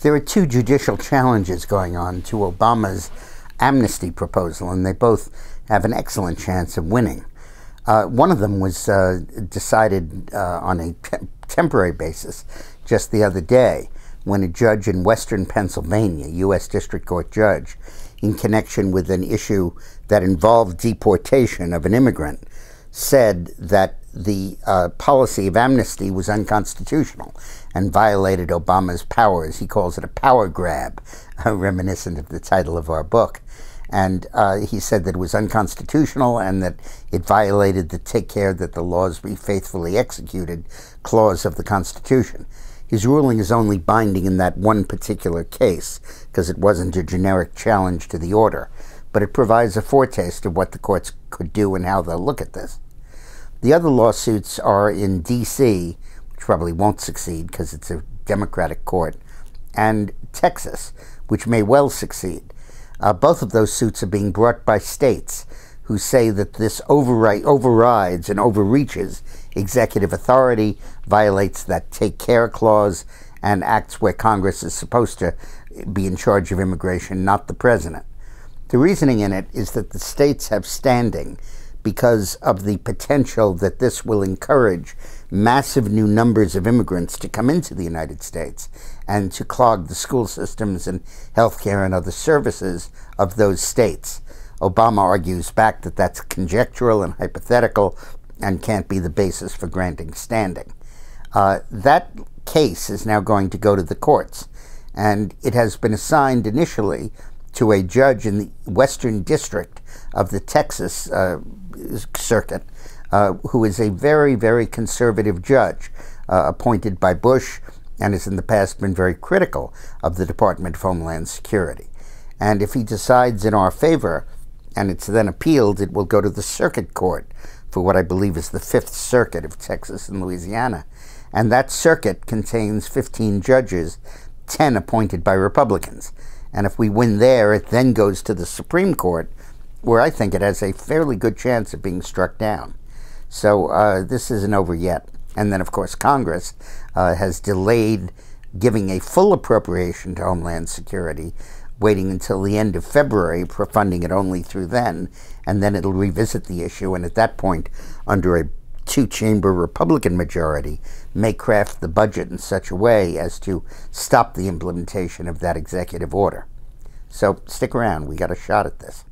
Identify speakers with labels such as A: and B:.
A: There are two judicial challenges going on to Obama's amnesty proposal, and they both have an excellent chance of winning. One of them was decided on a temporary basis just the other day when a judge in western Pennsylvania, U.S. District Court judge, in connection with an issue that involved deportation of an immigrant, said that the policy of amnesty was unconstitutional and violated Obama's powers. He calls it a power grab, reminiscent of the title of our book. And he said that it was unconstitutional and that it violated the "take care that the laws be faithfully executed" clause of the Constitution. His ruling is only binding in that one particular case because it wasn't a generic challenge to the order, but it provides a foretaste of what the courts could do and how they'll look at this. The other lawsuits are in D.C., which probably won't succeed because it's a Democratic court, and Texas, which may well succeed. Both of those suits are being brought by states who say that this overrides and overreaches executive authority, violates that take care clause, and acts where Congress is supposed to be in charge of immigration, not the president. The reasoning in it is that the states have standing because of the potential that this will encourage massive new numbers of immigrants to come into the United States and to clog the school systems and healthcare and other services of those states. Obama argues back that that's conjectural and hypothetical and can't be the basis for granting standing. That case is now going to go to the courts, and it has been assigned initially to a judge in the Western District of the Texas Circuit, who is a very, very conservative judge, appointed by Bush, and has in the past been very critical of the Department of Homeland Security. And if he decides in our favor, and it's then appealed, it will go to the Circuit Court for what I believe is the Fifth Circuit of Texas and Louisiana. And that circuit contains 15 judges, 10 appointed by Republicans. And if we win there, it then goes to the Supreme Court, where I think it has a fairly good chance of being struck down. So this isn't over yet. And then, of course, Congress has delayed giving a full appropriation to Homeland Security, waiting until the end of February for funding it only through then, and then it'll revisit the issue, and at that point, under a two-chamber Republican majority, may craft the budget in such a way as to stop the implementation of that executive order. So stick around, we got a shot at this.